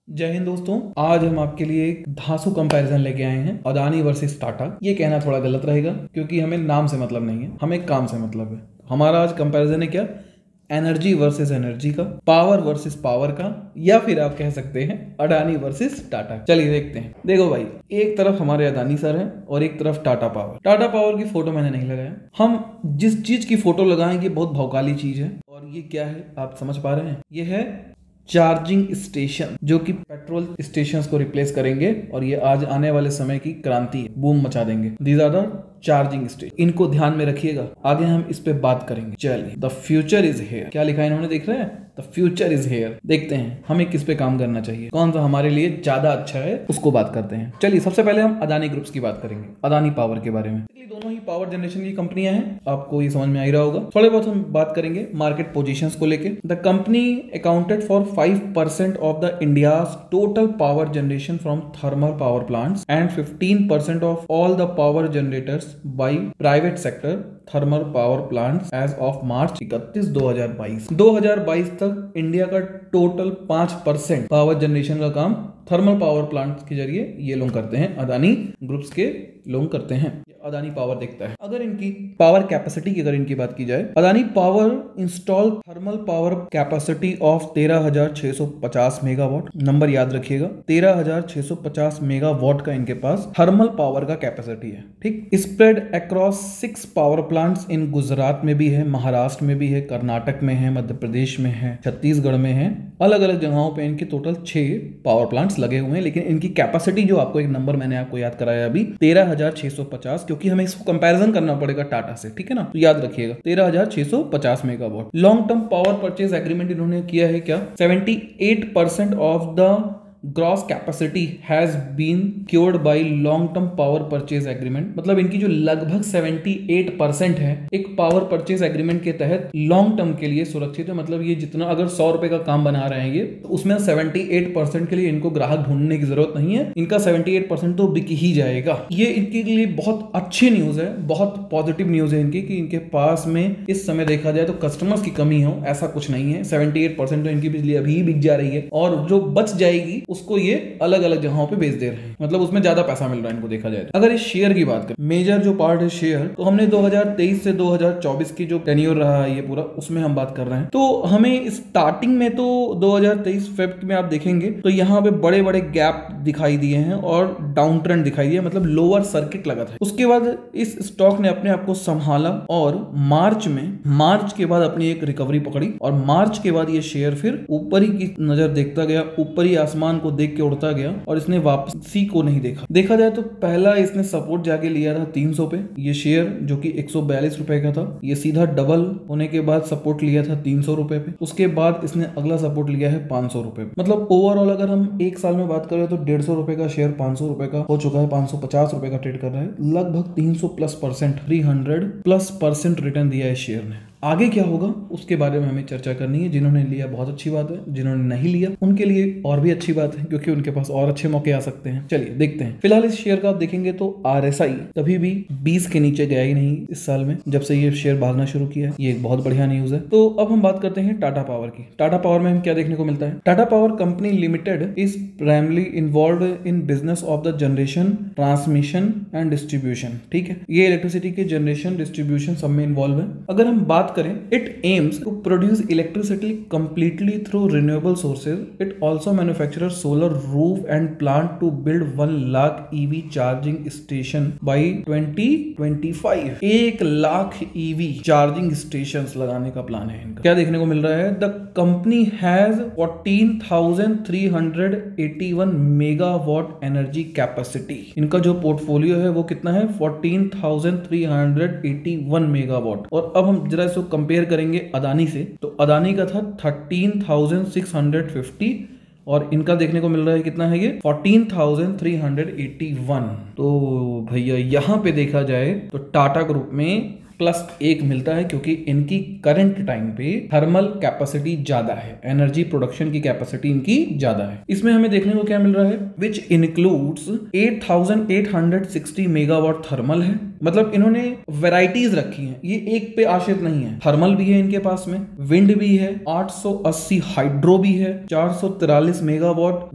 जय हिंद दोस्तों, आज हम आपके लिए एक धांसू कंपैरिजन लेके आए हैं अदानी वर्सेस टाटा। ये कहना थोड़ा गलत रहेगा क्योंकि हमें नाम से मतलब नहीं है, हमें काम से मतलब है। हमारा आज कंपैरिजन है क्या, एनर्जी वर्सेस एनर्जी का, पावर वर्सेस पावर का, या फिर आप कह सकते हैं अडानी वर्सेस टाटा। चलिए देखते हैं। देखो भाई, एक तरफ हमारे अदानी सर हैं और एक तरफ टाटा पावर। टाटा पावर की फोटो मैंने नहीं लगाया। हम जिस चीज की फोटो लगाएंगे बहुत भौकाली चीज है। और ये क्या है आप समझ पा रहे हैं? ये है चार्जिंग स्टेशन, जो कि पेट्रोल स्टेशंस को रिप्लेस करेंगे और ये आज आने वाले समय की क्रांति है, बूम मचा देंगे। These are the charging station, इनको ध्यान में रखिएगा, आगे हम इस पे बात करेंगे। चलिए, द फ्यूचर इज हेयर, क्या लिखा है इन्होंने देख रहे हैं? The future is here. देखते हैं हमें किस पे काम करना चाहिए, कौन सा हमारे लिए ज्यादा अच्छा है, उसको बात करते हैं। चलिए, सबसे पहले हम अदानी ग्रुप्स की बात करेंगे, अदानी पावर के बारे में। दोनों ही पावर जनरेशन की कंपनियां हैं, आपको ये समझ में आ ही रहा होगा। थोड़े बहुत हम बात करेंगे मार्केट पोजीशंस को लेके। The company accounted for 5% of the India's total power generation from thermal power plants and 15% of all the power generators by private sector thermal power plants as of March 31, 2022। 2022 तक India का total 5% power generation का काम thermal power plants के जरिए ये लोग करते हैं, अदानी ग्रुप्स के लोग करते हैं। अदानी पावर देखता है। अगर इनकी पावर कैपेसिटी की अगर इनकी बात की जाए, Adani power install thermal power capacity of 13,650 megawatt. Number याद रखिएगा, 13,650 मेगावाट का इनके पास थर्मल पावर का कैपेसिटी है। ठीक, spread across 6 power plants in Gujarat में भी है, महाराष्ट्र में भी है, कर्नाटक में है, मध्य प्रदेश में है, छत्तीसगढ़ में है। अलग अलग जगहों पे इनके टोटल 6 पावर प्लांट्स लगे हुए हैं। लेकिन इनकी कैपेसिटी जो आपको एक नंबर मैंने आपको याद कराया अभी 13,650, क्योंकि हमें इसको कंपैरिजन करना पड़ेगा टाटा से, ठीक है ना? तो याद रखिएगा 13,650 megawatt. Long term power purchase agreement इन्होंने किया है क्या, 78% of the gross capacity has been cured by long term power purchase agreement. मतलब इनकी जो लगभग 78% है एक पावर परचेज एग्रीमेंट के तहत लॉन्ग टर्म के लिए सुरक्षित है। मतलब ये जितना अगर 100 रुपए का काम बना रहे हैं ये, तो उसमें 78% के लिए इनको ग्राहक ढूंढने की जरूरत नहीं है, इनका 78% तो बिक ही जाएगा। ये इनके लिए बहुत अच्छी न्यूज है, बहुत पॉजिटिव न्यूज है इनकी, कि इनके पास में इस समय देखा जाए तो कस्टमर्स की कमी हो ऐसा कुछ नहीं है। 78% तो इनकी बिजली अभी बिक जा रही है और जो बच जाएगी उसको ये अलग अलग जगहों पे बेच दे रहे हैं। मतलब उसमें ज्यादा पैसा मिल रहा है इनको देखा जाए। अगर इस शेयर की बात करें, मेजर जो पार्ट है शेयर, तो हमने 2023 से 2024 की जो टेन्योर रहा है ये पूरा, उसमें हम बात कर रहे हैं। तो हमें स्टार्टिंग में तो 2023 फेब में आप देखेंगे तो यहाँ पे बड़े बड़े गैप दिखाई दिए हैं और डाउन ट्रेंड दिखाई दिया, मतलब लोअर सर्किट लगा था। उसके बाद इस स्टॉक ने अपने आप को संभाला और मार्च के बाद अपनी एक रिकवरी पकड़ी और मार्च के बाद ये शेयर फिर ऊपर ही की नजर देखता गया, ऊपर ही आसमान को देख के उड़ता गया और इसने वापसी को नहीं देखा जाए तो पहला इसने सपोर्ट जाके लिया था 300 पे, ये शेयर जो कि 142 रुपए का था, ये सीधा डबल होने के बाद सपोर्ट लिया था 300 रुपए पे। उसके बाद इसने अगला सपोर्ट लिया है 500 रुपए पे। मतलब ओवरऑल अगर हम एक साल में बात करें तो 150 रुपए का शेयर 500 रुपए का हो चुका है, 550 रुपए का ट्रेड कर रहा है। लगभग 300+%, 300+% रिटर्न दिया है शेयर ने। आगे क्या होगा उसके बारे में हमें चर्चा करनी है। जिन्होंने लिया बहुत अच्छी बात है, जिन्होंने नहीं लिया उनके लिए और भी अच्छी बात है, क्योंकि उनके पास और अच्छे मौके आ सकते हैं। चलिए देखते हैं। फिलहाल इस शेयर का आप देखेंगे तो RSI कभी भी 20 के नीचे गया ही नहीं इस साल में, जब से ये शेयर भागना शुरू किया है। ये एक बहुत बढ़िया न्यूज है। तो अब हम बात करते हैं टाटा पावर की। टाटा पावर में हम क्या देखने को मिलता है? Tata power company limited is primarily involve in business of the generation, transmission and distribution. ठीक है, ये इलेक्ट्रिसिटी के जनरेशन, डिस्ट्रीब्यूशन सब में इन्वॉल्व है। अगर हम बात करें, it aims to produce electricity completely through renewable sources. It also manufactures solar roof and plan to build 1 lakh EV charging station by 2025. 1 lakh EV charging stations लगाने का प्लान है इनका। क्या देखने को मिल रहा है? The company has 14,381 megawatt energy capacity. इनका जो पोर्टफोलियो है वो कितना है? 14,381 मेगावाट। और अब हम जरा इसको कंपेयर करेंगे अदानी से, तो अदानी का था 13,650 और इनका देखने को मिल रहा है कितना है ये? 14,381। तो भैया यहाँ पे देखा जाए तो टाटा ग्रुप में +1 मिलता है, क्योंकि इनकी करंट टाइम पे थर्मल कैपेसिटी ज्यादा है, एनर्जी प्रोडक्शन की कैपेसिटी इनकी ज्यादा है। इसमें हमें देखने को क्या मिल रहा है? विच इंक्लूड्स 8,860 मेगावाट थर्मल है मतलब इन्होंने वैरायटीज रखी हैं, ये एक पे आश्रित नहीं है। थर्मल भी है इनके पास में, विंड भी है, 880 हाइड्रो भी है, 443 मेगावाट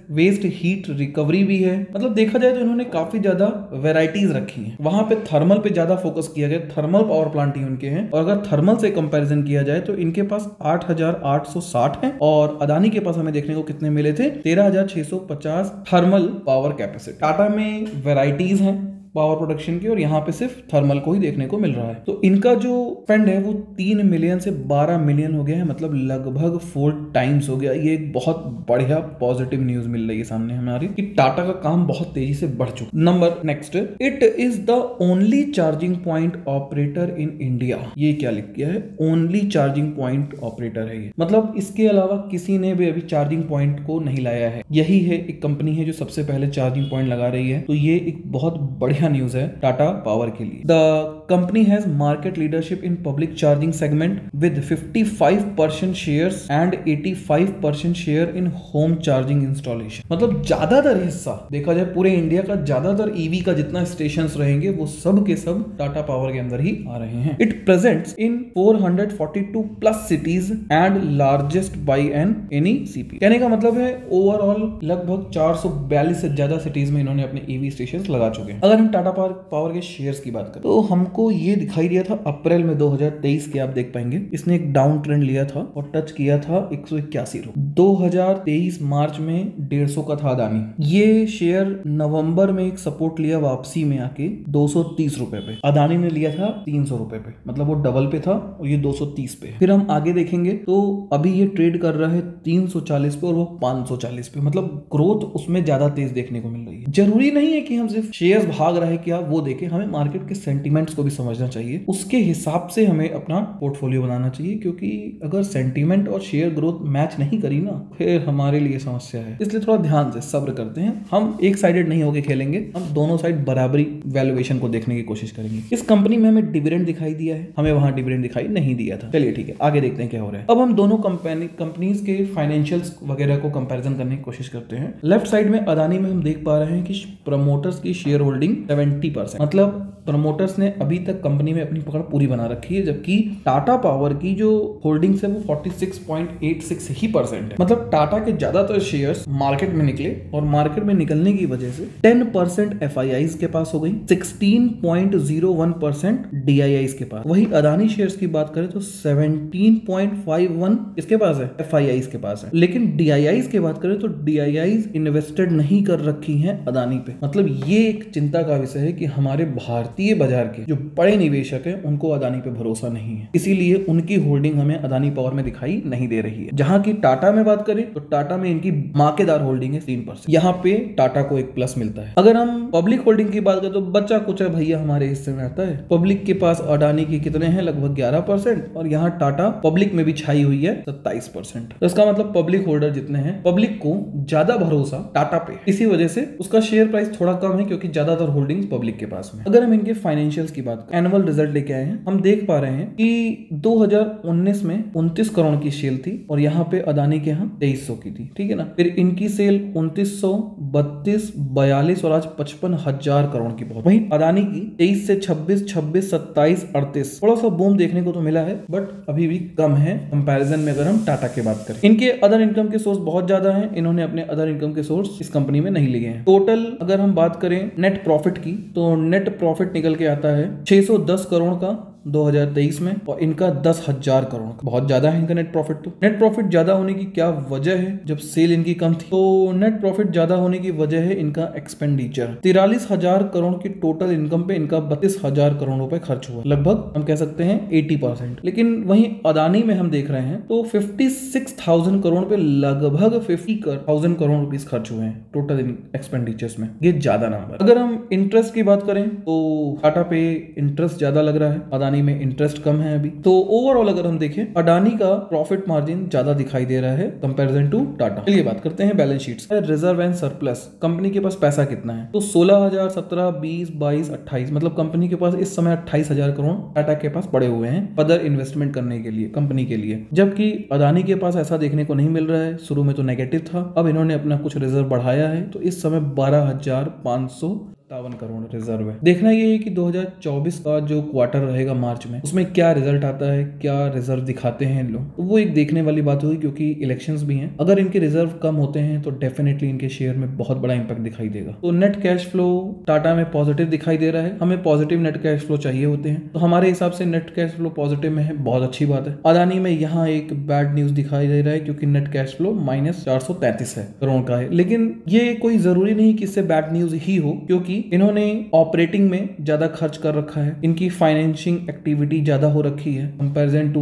वेस्ट हीट रिकवरी भी है। मतलब देखा जाए तो इन्होंने काफी ज्यादा वैरायटीज रखी हैं। वहां पे थर्मल पे ज्यादा फोकस किया गया, थर्मल पावर प्लांट ही उनके हैं। और अगर थर्मल से कंपैरिजन किया जाए तो इनके पास 8860 है और अदानी के पास हमें देखने को कितने मिले थे, 13650 थर्मल पावर कैपेसिटी। टाटा में वैरायटीज हैं पावर प्रोडक्शन की और यहाँ पे सिर्फ थर्मल को ही देखने को मिल रहा है। तो इनका जो स्पेंड है वो 3 मिलियन से 12 मिलियन हो गया है, मतलब लगभग 4 टाइम्स हो गया। ये एक बहुत बढ़िया पॉजिटिव न्यूज मिल रही है सामने हमारी कि टाटा का काम बहुत तेजी से बढ़ चुका। Number next, it is the only charging point operator in India. ये क्या लिख किया है, ओनली चार्जिंग पॉइंट ऑपरेटर है ये, मतलब इसके अलावा किसी ने भी अभी चार्जिंग पॉइंट को नहीं लाया है। यही है एक कंपनी है जो सबसे पहले चार्जिंग पॉइंट लगा रही है। तो ये एक बहुत बढ़िया न्यूज है टाटा पावर के लिए। The company has market leadership in public charging segment with 55% shares and 85% share in home charging installation. मतलब ज्यादातर हिस्सा देखा जाए पूरे इंडिया का, ज्यादातर ईवी का जितना स्टेशंस रहेंगे वो सब के सब टाटा पावर के अंदर ही आ रहे हैं। It presents in 442 plus cities and largest by an any CP. कहने का मतलब है ओवरऑल लगभग 442 से ज्यादा सिटीज में इन्होंने अपने ईवी स्टेशंस लगा चुके हैं। अगर हम टाटा पावर के शेयर्स की बात करें तो हमको ये दिखाई दिया था अप्रैल में 2023 के, आप देख पाएंगे इसने एक डाउन ट्रेंड लिया था और टच किया था 181 रुपए। 2023 मार्च में 150 का था अदानी। ये शेयर नवंबर में एक सपोर्ट लिया वापसी में आके 230 रुपए पे, अदानी ने लिया था 300 रुपए पे, मतलब वो डबल पे था और ये 230 पे। फिर हम आगे देखेंगे तो अभी ये ट्रेड कर रहा है 340 पे और वो 540 पे, मतलब ग्रोथ उसमें ज्यादा तेज देखने को मिल रही है। जरूरी नहीं है कि हम सिर्फ शेयर्स भाग रहा है क्या वो देखें, हमें मार्केट के सेंटीमेंट्स को भी समझना चाहिए, उसके हिसाब से हमें अपना पोर्टफोलियो बनाना चाहिए। क्योंकि अगर सेंटीमेंट और शेयर ग्रोथ मैच नहीं करी ना फिर हमारे लिए समस्या है। इसलिए थोड़ा ध्यान से सब्र करते हैं, हम एक साइडेड नहीं होके खेलेंगे, हम दोनों साइड बराबरी वैल्यूएशन को देखने की कोशिश करेंगे। इस कंपनी में हमें डिविडेंड दिखाई दिया है, हमें वहां डिविडेंड दिखाई नहीं दिया था। चलिए ठीक है, आगे देखते हैं क्या हो रहा है। अब हम दोनों कंपनीज के फाइनेंशियल्स वगैरह को कंपैरिजन करने की कोशिश करते हैं। लेफ्ट साइड में अदानी में हम देख पा रहे हैं कि प्रमोटर्स की शेयर होल्डिंग 70%, मतलब प्रमोटर्स ने अभी तक कंपनी में अपनी पकड़ पूरी बना रखी है, जबकि टाटा पावर की जो होल्डिंग्स है वो 46.86 ही परसेंट है। मतलब टाटा के ज्यादातर शेयर्स मार्केट में निकले और मार्केट में निकलने की वजह से 10% एफआईआईज के पास हो गई, 16.01% डीआईआईज के पास। वही अदानी शेयर्स की बात करें तो 17.51 इसके पास है, एफआईआईज के पास है। लेकिन डीआईआईज की बात करें तो डीआईआईज इन्वेस्टेड नहीं कर रखी हैं अदानी पे। मतलब ये एक चिंता का विषय है कि हमारे भारतीय बाजार के जो बड़े निवेशक हैं उनको अदानी पे भरोसा नहीं है, इसीलिए उनकी होल्डिंग हमें अदानी पावर में दिखाई नहीं दे रही है। जहां की टाटा में बात करें तो टाटा में इनकी माकेदार होल्डिंग है 3%, यहाँ पे टाटा को एक प्लस मिलता है। अगर हम पब्लिक होल्डिंग की बात करें तो बच्चा कुछ है भैया हमारे हिस्से में आता है। पब्लिक के पास अडानी के कितने हैं, लगभग 11% और यहाँ टाटा पब्लिक में भी छाई हुई है 27%। तो इसका मतलब पब्लिक होल्डर जितने हैं, पब्लिक को ज्यादा भरोसा टाटा पे, इसी वजह से उसका शेयर प्राइस थोड़ा कम है क्योंकि ज्यादातर होल्डिंग्स पब्लिक के पास में। अगर हम इनके फाइनेंशियल्स की बात करें, एनुअल रिजल्ट लेके आए हैं, हम देख पा रहे हैं कि 2019 में 29 करोड़ की सेल थी और यहाँ पे अदानी के यहाँ 2300 की थी, ठीक है ना। फिर इनकी सेल 2900, 32, 42 और आज 55,000 करोड़ की बहुत। वहीं अदानी की 23 से 26, 26, 27, 38 थोड़ा सा बूम देखने को तो मिला है बट अभी भी कम है कंपैरिजन में अगर हम टाटा की बात करें। इनके अदर इनकम के सोर्स बहुत ज्यादा हैं, इन्होंने अपने अदर इनकम के सोर्स इस कंपनी में नहीं लिए हैं। टोटल अगर हम बात करें नेट प्रॉफिट की तो नेट प्रॉफिट निकल के आता है 610 करोड़ का 2023 में और इनका 10,000 करोड़ का। बहुत ज्यादा है इनका नेट प्रॉफिट। तो नेट प्रॉफिट ज्यादा होने की क्या वजह है, जब सेल इनकी कम थी। तो नेट प्रॉफिट ज्यादा होने की वजह है इनका एक्सपेंडिचर। 43,000 करोड़ की टोटल इनकम पे इनका 32,000 करोड़ रुपए खर्च हुआ, लगभग हम कह सकते हैं 80%। लेकिन वहीं अदानी में हम देख रहे हैं तो 56,000 करोड़ पे लगभग 50,000 करोड़ रुपीस खर्च हुए हैं टोटल एक्सपेंडिचर्स में। ये ज्यादा नंबर। अगर हम इंटरेस्ट की बात करें तो टाटा पे इंटरेस्ट ज्यादा लग रहा है, अदानी में इंटरेस्ट कम है अभी। तो ओवरऑल अगर हम देखें अडानी का प्रॉफिट मार्जिन ज्यादा दिखाई दे रहा है कंपैरिजन टू टाटा। चलिए बात करते हैं balance sheets. Reserve and surplus, company के पास पैसा कितना है तो 16,000, 17, 20, 22, 28, मतलब कंपनी के पास इस समय 28,000 करोड़ टाटा के पास पड़े हुए हैं अदर इन्वेस्टमेंट करने के लिए, कंपनी के लिए। जबकि अदानी के पास ऐसा देखने को नहीं मिल रहा है, शुरू में तो नेगेटिव था, अब इन्होंने अपना कुछ रिजर्व बढ़ाया है तो इस समय 12,500 करोड़ रिजर्व है। देखना ये है कि 2024 का जो क्वार्टर रहेगा मार्च में, उसमें क्या रिजल्ट आता है, क्या रिजर्व दिखाते हैं इन लोग, तो वो एक देखने वाली बात होगी, क्योंकि इलेक्शंस भी हैं। अगर इनके रिजर्व कम होते हैं तो डेफिनेटली इनके शेयर में बहुत बड़ा इंपैक्ट दिखाई देगा। तो नेट कैश फ्लो टाटा में पॉजिटिव दिखाई दे रहा है। हमें पॉजिटिव नेट कैश फ्लो चाहिए होते हैं, तो हमारे हिसाब से नेट कैश फ्लो पॉजिटिव में है, बहुत अच्छी बात है। अदानी में यहाँ एक बैड न्यूज दिखाई दे रहा है, क्योंकि नेट कैश फ्लो -433 करोड़ का है। लेकिन ये कोई जरूरी नहीं कि इससे बैड न्यूज ही हो, क्योंकि इन्होंने ऑपरेटिंग में ज्यादा खर्च कर रखा है, इनकी फाइनेंसिंग एक्टिविटी ज्यादा हो रखी है कंपैरिजन टू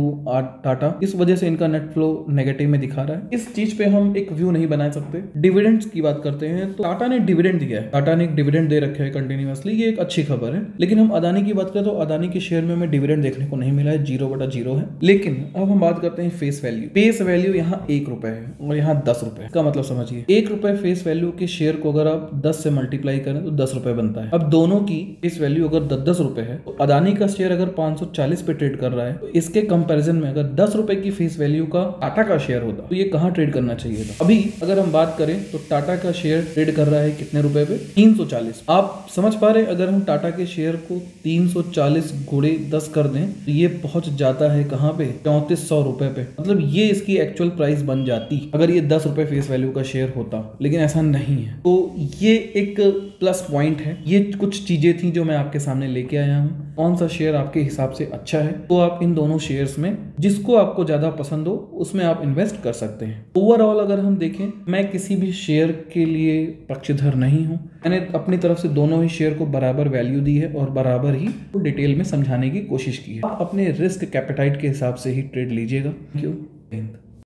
टाटा। इस वजह से इनका नेट फ्लो नेगेटिव में दिखा रहा है। इस चीज पे हम एक व्यू नहीं बना सकते। डिविडेंड्स की बात करते हैं तो टाटा ने डिविडेंड दिया है, टाटा ने एक डिविडेंड दे रखे है कंटिन्यूअसली, ये एक अच्छी खबर है। लेकिन हम अदानी की बात करें तो अदानी के शेयर में हमें डिविडेंड देखने को नहीं मिला है, 0/0 है। लेकिन अब हम बात करते हैं फेस वैल्यू। फेस वैल्यू यहाँ 1 रुपए है और यहाँ 10 रुपए का मतलब समझिए, 1 रुपए फेस वैल्यू के शेयर को अगर आप 10 से मल्टीप्लाई करें तो 10 रुपए बनता है। अब दोनों की फेस वैल्यू अगर 10 रुपए है, तो अदानी का शेयर अगर 540 पे ट्रेड कर रहा है, तो इसके कंपैरिजन में अगर 10 रुपए की फेस वैल्यू का टाटा का शेयर होता तो ये कहाँ ट्रेड करना चाहिए था। अभी अगर हम बात करें तो टाटा का शेयर ट्रेड कर रहा है कितने रुपए पे, 340। आप समझ पा रहे, अगर हम टाटा के शेयर को 340 गुणे 10 कर दें तो ये पहुंच जाता है कहाँ पे, 3400 रुपए पे। मतलब ये इसकी एक्चुअल प्राइस बन जाती अगर ये 10 रुपए फेस वैल्यू का शेयर होता, लेकिन ऐसा नहीं है। तो ये एक प्लस पॉइंट है। ये कुछ चीजें थी जो मैं आपके सामने लेके आया हूँ। कौन सा शेयर आपके हिसाब से अच्छा है, तो आप इन दोनों शेयर्स में जिसको आपको ज्यादा पसंद हो उसमें आप इन्वेस्ट कर सकते हैं। ओवरऑल अगर हम देखें, मैं किसी भी शेयर के लिए पक्षधर नहीं हूं। मैंने अपनी तरफ से दोनों ही शेयर को बराबर वैल्यू दी है और बराबर ही डिटेल में समझाने की कोशिश की है। आप अपने रिस्क कैपिटाइट के हिसाब से ही ट्रेड लीजिएगा। क्यों?